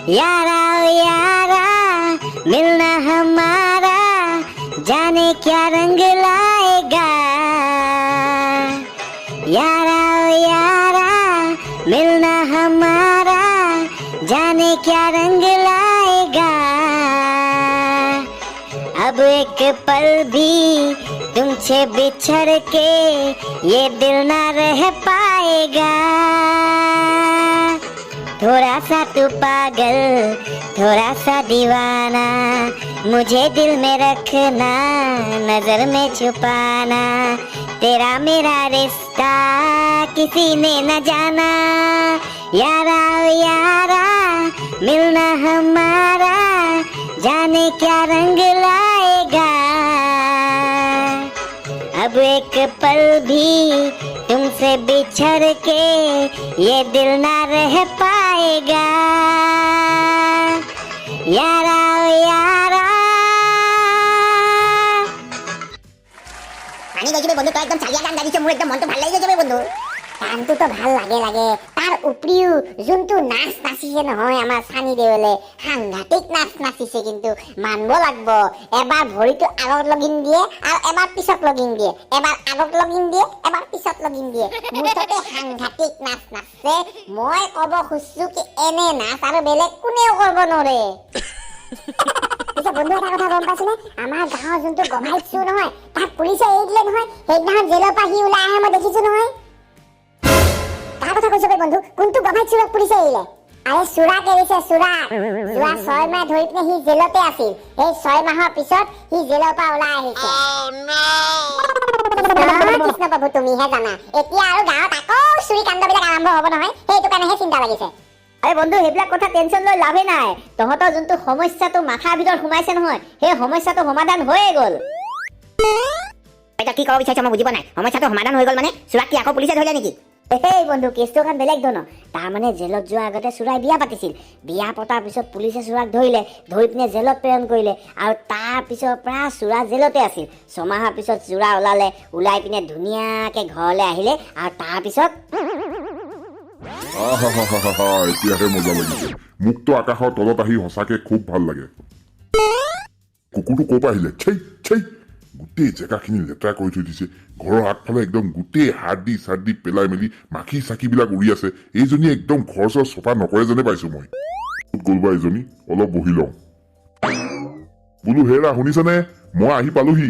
यारा ओ यारा मिलना हमारा जाने क्या रंग लाएगा यारा ओ यारा मिलना हमारा जाने क्या रंग लाएगा अब एक पल भी तुमसे बिछड़ के ये दिल ना रह पाएगा थोड़ा सा तू पागल थोड़ा सा दीवाना मुझे दिल में रखना नजर में छुपाना तेरा मेरा रिश्ता किसी ने न जाना यारा ओ यारा मिलना हमारा जाने क्या रंग लाएगा अब एक पल भी तुमसे बिछड़ के ये दिल ना रह पाएगा यारा ओ यारा গানি গাইছিবে বন্ধু তো একদম চালিয়া গান গাইছিস মোৰ একদম মনটো ভাল লাগি যাবে বন্ধু গানটো তো ভাল লাগে তাৰ উপৰিও যোনটো নাচ নাচিছে নহয় আমাৰ সানি দেৱলে সাংঘাতিক নাচ নাচিছে কিন্তু মানব লাগব এবাৰ ভৰিটো আগত লগিন দিয়ে আৰু এবাৰ পিছত লগিন দিয়ে এবাৰ আগত লগিন দিয়ে এবাৰ পিছত লগিন দিয়ে মুঠতে সাংঘাতিক নাচ নাচে মই কব খুজিছো কি এনে নাচ আৰু বেলেগ কোনেও কৰিব নোৱাৰে পিছে বন্ধু এটা কথা গম পাইছনে আমাৰ গাঁৱৰ যোনটো গমাইছো নহয় তাক পুলিচে এৰি দিলে নহয় সেইদিনাখন জেলৰ পৰা সি ওলাই আহে মই দেখিছো নহয় তাৰ কথা কৈছো বন্ধু কোনটো গমাইছো পুলিচে এৰিলে আৰে চুৰাক এৰিছে চুৰাক যোৱা 6 মাহ ধৰি পিনে সি জেলতে আছিল এই 6 মাহৰ পিছত সি জেলৰ পৰা ওলাই আহিছে কৃষ্ণ প্ৰভু তুমিহে জানা এতিয়া আৰু গাঁৱত আকৌ চুৰি কাণ্ডবিলাক আৰম্ভ হ'ব নহয় সেইটো কাৰণেহে চিন্তা লাগিছে আৰে বন্ধু হেবিলাক কথা টেনশন লৈ লাভে নাই তহঁতৰ যোনটো সমস্যাটো মাথাৰ ভিতৰত সোমাইছে নহয় সেই সমস্যাটো সমাধান হৈয়ে গ'ল এটা কি কব বিচাৰিছ মই বুজি পোৱা নাই সমস্যাটো সমাধান হৈ গ'ল মানে চুৰাক কি আকৌ পুলিচে ধৰিলে নেকি এই বন্ধু কেছটো এখন বেলেগ ধৰণৰ তাৰমানে জেলত যোৱাৰ আগতে চুৰাই বিয়া পাতিছিল বিয়া পতাৰ পিছত পুলিচে চুৰাক ধৰিলে ধৰি পিনে জেলত প্ৰেৰণ কৰিলে আৰু তাৰ পিছৰ পৰা চুৰা জেলতে আছিল 6 মাহৰ পিছত চুৰা ওলাই পিনে ধুনীয়াকে ঘৰলৈ আহিলে আৰু তাৰ পিছত এতিয়াহে মজা লাগিছে মুক্ত আকাশৰ তলত আহি সঁচাকে খুব ভাল লাগে কুকুৰটো ক'ৰ পৰা আহিলে চেই গোটেই জেগাখিনি লেতেৰা কৰি থৈ দিছে ঘৰৰ আগফালে একদম গোটেই হাৰ্ডি চাৰ্ডি পেলাই মেলি মাখি চাকিবিলাক উৰি আছে এইজনী একদম ঘৰ চৰ চফা নকৰে যেনে পাইছো মই গ'লবা এইজনী অলপ বহি লওঁ বোলো হেৰা শুনিছানে মই আহি পালোহি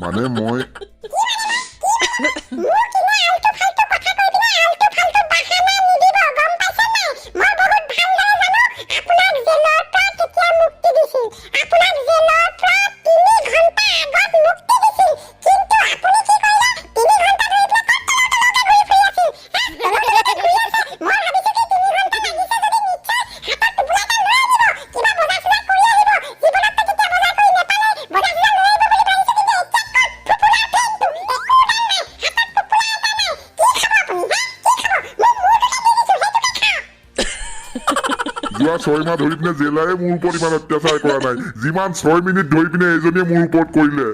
মানে মই যোৱা 6 মাহ ধৰি পিনে জেলাৰে মোৰ ওপৰত ইমান অত্যাচাৰ কৰা নাই যিমান 6 মিনিট ধৰি পিনে এজনীয়ে মোৰ ওপৰত কৰিলে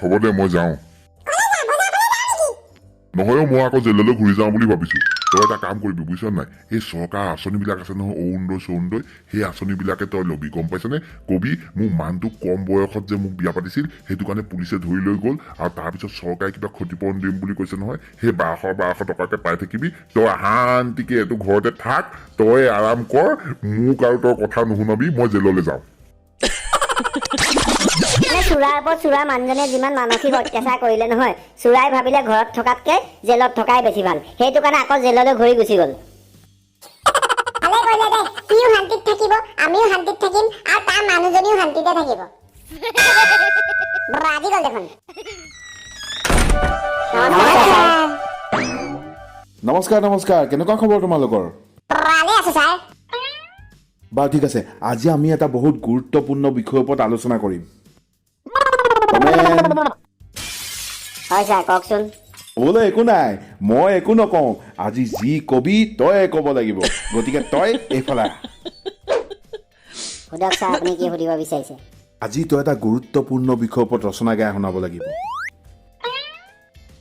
হ'ব দে মই যাওঁ নহয়ও মই আকৌ জেললৈ ঘূৰি যাওঁ বুলি ভাবিছো তই এটা কাম কৰিবি বুজিছ নাই এই চৰকাৰ আঁচনিবিলাক আছে নহয় অৰুণোদয় সেই আঁচনিবিলাকে তই ল'বি গম পাইছনে কবি মোৰ মানুহটো কম বয়সত যে মোক বিয়া পাতিছিল সেইটো কাৰণে পুলিচে ধৰি লৈ গ'ল আৰু তাৰপিছত চৰকাৰে কিবা ক্ষতিপূৰণ দিম বুলি কৈছে নহয় সেই 1200 টকাকে পাই থাকিবি তই শান্তিকে এইটো ঘৰতে থাক তই আৰাম কৰ মোক আৰু তই কথা নুশুনাবি মই জেললৈ যাওঁ চোৰাৰ ওপৰত চোৰা মানুহজনে যিমান মানসিক অত্যাচাৰ কৰিলে নহয় চোৰাই ভাবিলে ঘৰত থকাতকে জেলত থকাই বেছি ভাল সেইটো কাৰণে আকৌ জেললৈ ঘূৰি গুচি গ'ল ভালে কৰিলে দে সিও শান্তিত থাকিব আমিও শান্তিত থাকিম আৰু তাৰ মানুহজনীও শান্তিতে থাকিব বাবা আজি গ'ল দেখোন নমস্কাৰ কেনেকুৱা খবৰ তোমালোকৰ ভালে আছো ছাৰ বাৰু ঠিক আছে আজি আমি এটা বহুত গুৰুত্বপূৰ্ণ বিষয়ৰ ওপৰত আলোচনা কৰিম হয় ছাৰ কওকচোন বোলে একো নাই মই একো নকওঁ আজি যি কবি তই ক'ব লাগিব গতিকে তই এইফালে সোধক ছাৰ আপুনি কি সুধিব বিচাৰিছে আজি তই এটা গুৰুত্বপূৰ্ণ বিষয়ৰ ওপৰত ৰচনা গাই শুনাব লাগিব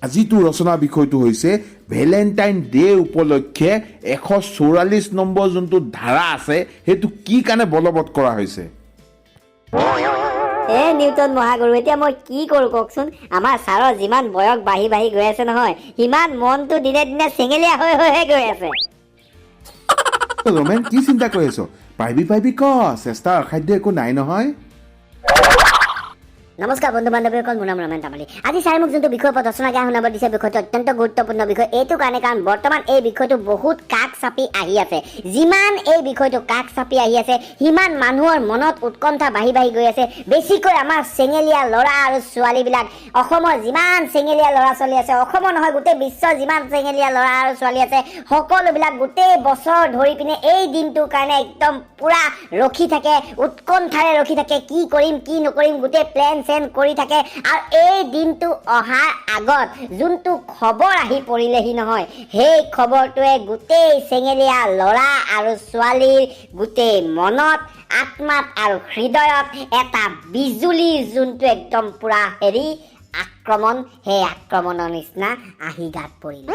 আজি তোৰ ৰচনা বিষয়টো হৈছে ভেলেণ্টাইন ডে উপলক্ষে 144 নম্বৰ যোনটো ধাৰা আছে সেইটো কি কাৰণে বলবৎ কৰা হৈছে নিউটন মহাগুৰু এতিয়া মই কি কৰোঁ কওকচোন আমাৰ ছাৰৰ যিমান বয়স বাঢ়ি গৈ আছে নহয় সিমান মনটো দিনে দিনে চেঙেলীয়া হৈ গৈ আছে ৰমেন কি চিন্তা কৰি আছ পাৰিবি ক চেষ্টাৰ অসাধ্য একো নাই নহয় নমস্কাৰ বন্ধু বান্ধৱীসকল মোৰ নাম ৰমেন তামালী আজি ছাৰে মোক যোনটো বিষয়ৰ ওপৰত ৰচনা গাই শুনাব দিছে বিষয়টো অত্যন্ত গুৰুত্বপূৰ্ণ বিষয় এইটো কাৰণে কাৰণ বৰ্তমান এই বিষয়টো বহুত কাষ চাপি আহি আছে যিমান এই বিষয়টো কাষ চাপি আহি আছে সিমান মানুহৰ মনত উৎকণ্ঠা বাঢ়ি গৈ আছে বেছিকৈ আমাৰ চেঙেলীয়া ল'ৰা আৰু ছোৱালীবিলাক অসমৰ যিমান চেঙেলীয়া ল'ৰা ছোৱালী আছে অসমৰ নহয় গোটেই বিশ্বৰ যিমান চেঙেলীয়া ল'ৰা আৰু ছোৱালী আছে সকলোবিলাক গোটেই বছৰ ধৰি পিনে এই দিনটোৰ কাৰণে একদম পুৰা ৰখি থাকে উৎকণ্ঠাৰে ৰখি থাকে কি কৰিম কি নকৰিম গোটেই প্লেন কৰি থাকে আৰু এই দিনটো অহাৰ আগত যোনটো খবৰ আহি পৰিলেহি নহয় সেই খবৰটোৱে গোটেই চেঙেলীয়া ল'ৰা আৰু ছোৱালীৰ গোটেই মনত আত্মাত আৰু হৃদয়ত এটা বিজুলী যোনটো একদম পুৰা আক্ৰমণ সেই আক্ৰমণৰ নিচিনা আহি গাত পৰিলে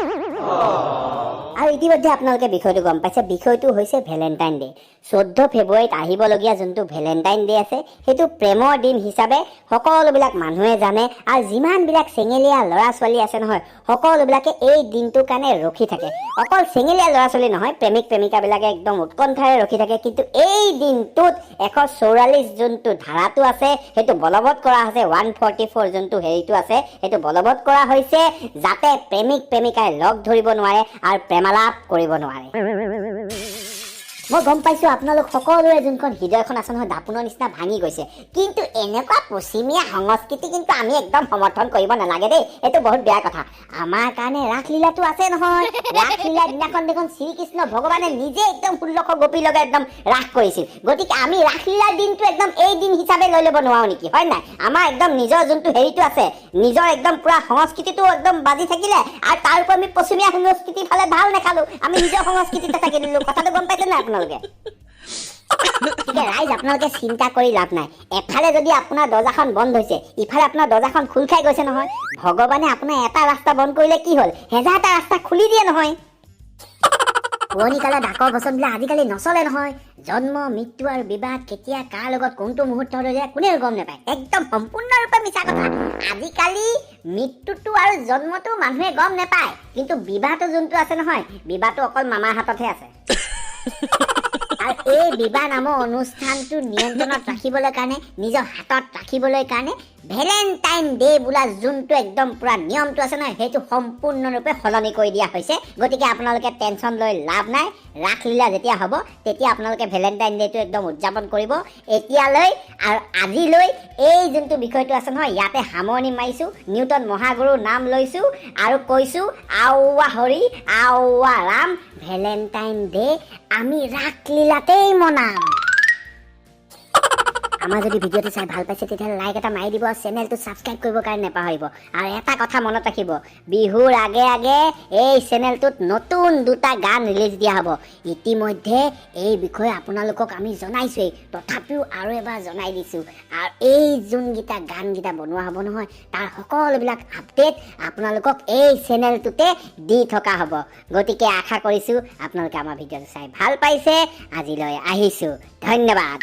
আৰু ইতিমধ্যে আপোনালোকে বিষয়টো গম পাইছে বিষয়টো হৈছে ভেলেণ্টাইন ডে 14 ফেব্ৰুৱাৰীত আহিবলগীয়া যোনটো ভেলেণ্টাইন ডে আছে সেইটো প্ৰেমৰ দিন হিচাপে সকলোবিলাক মানুহে জানে আৰু যিমানবিলাক চেঙেলীয়া ল'ৰা ছোৱালী আছে নহয় সকলোবিলাকে এই দিনটোৰ কাৰণে ৰখি থাকে অকল চেঙেলীয়া ল'ৰা ছোৱালী নহয় প্ৰেমিক প্ৰেমিকাবিলাকে একদম উৎকণ্ঠাৰে ৰখি থাকে কিন্তু এই দিনটোত 144 যোনটো ধাৰাটো আছে সেইটো বলবৎ কৰা হৈছে 144 যোনটো হেৰিটো আছে সেইটো বলবৎ কৰা হৈছে যাতে প্ৰেমিক প্ৰেমিকাই লগ ধৰিব নোৱাৰে আৰু প্ৰেমালাপ কৰিব নোৱাৰে মই গম পাইছো আপোনালোক সকলোৰে যোনখন হৃদয়খন আছে নহয় দাপোনৰ নিচিনা ভাঙি গৈছে কিন্তু এনেকুৱা পশ্চিমীয়া সংস্কৃতি কিন্তু আমি একদম সমৰ্থন কৰিব নালাগে দেই এইটো বহুত বেয়া কথা আমাৰ কাৰণে ৰাসলীলাটো আছে নহয় ৰাসলীলা দিনাখন দেখোন শ্ৰীকৃষ্ণ ভগৱানে নিজে একদম 1600 গোপী লগে একদম ৰাস কৰিছিল গতিকে আমি ৰাসলীলাৰ দিনটো একদম এই দিন হিচাপে লৈ ল'ব নোৱাৰো নেকি হয় নাই আমাৰ একদম নিজৰ যোনটো হেৰিটো আছে নিজৰ একদম পুৰা সংস্কৃতিটো একদম বাজি থাকিলে আৰু তাৰ উপৰি আমি পশ্চিমীয়া সংস্কৃতি ফালে ঢাল নেখালো আমি নিজৰ সংস্কৃতিতে থাকি দিলো কথাটো গম পাইছে না আপোনালোকে ৰাইজ আপোনালোকে চিন্তা কৰি লাভ নাই এফালে যদি আপোনাৰ দৰ্জাখন বন্ধ হৈছে ইফালে আপোনাৰ দৰ্জাখন খোল খাই গৈছে নহয় ভগৱানে আপোনাৰ এটা ৰাস্তা বন্ধ কৰিলে কি হ'ল হেজাৰটা ৰাস্তা খুলি দিয়ে নহয় পুৰণি কালৰ ডাকৰ বচনবিলাক আজিকালি নচলে নহয়। জন্ম মৃত্যু আৰু বিবাহ কেতিয়া কাৰ লগত কোনটো মুহূৰ্তত হৈ যায় কোনেও গম নাপায়। একদম সম্পূৰ্ণৰূপে মিছা কথা। আজিকালি মৃত্যুটো আৰু জন্মটো মানুহে গম নাপায়, কিন্তু বিবাহটো যোনটো আছে নহয়, বিবাহটো অকল মামাৰ হাততহে আছে। আৰু এই বিবাহ নামৰ অনুষ্ঠানটো নিয়ন্ত্ৰণত ৰাখিবলৈ কাৰণে, নিজৰ হাতত ৰাখিবলৈ কাৰণে ভেলেণ্টাইন ডে বোলা যোনটো একদম পুৰা নিয়মটো আছে নহয়, সেইটো সম্পূৰ্ণৰূপে সলনি কৰি দিয়া হৈছে। গতিকে আপোনালোকে টেনশ্যন লৈ লাভ নাই। ৰাসলীলা যেতিয়া হ'ব তেতিয়া আপোনালোকে ভেলেণ্টাইন ডেটো একদম উদযাপন কৰিব। এতিয়ালৈ আৰু আজিলৈ এই যোনটো বিষয়টো আছে নহয়, ইয়াতে সামৰণি মাৰিছোঁ। নিউটন মহাগুৰুৰ নাম লৈছোঁ আৰু কৈছোঁ আওৱা হৰি আওৱা ৰাম, ভেলেণ্টাইন ডে আমি ৰাসলীলাতেই মনাম। আমাৰ যদি ভিডিঅ'টো চাই ভাল পাইছে তেতিয়াহ'লে লাইক এটা মাৰি দিব, চেনেলটো ছাবস্ক্ৰাইব কৰিবৰ কাৰণে নাপাহৰিব। আৰু এটা কথা মনত ৰাখিব, বিহুৰ আগে আগে এই চেনেলটোত নতুন 2টা গান ৰিলিজ দিয়া হ'ব। ইতিমধ্যে এই বিষয়ে আপোনালোকক আমি জনাইছোৱেই, তথাপিও আৰু এবাৰ জনাই দিছোঁ। আৰু এই যোনকেইটা গানকেইটা বনোৱা হ'ব নহয়, তাৰ সকলোবিলাক আপডেট আপোনালোকক এই চেনেলটোতে দি থকা হ'ব। গতিকে আশা কৰিছোঁ আপোনালোকে আমাৰ ভিডিঅ'টো চাই ভাল পাইছে। আজিলৈ আহিছোঁ, ধন্যবাদ।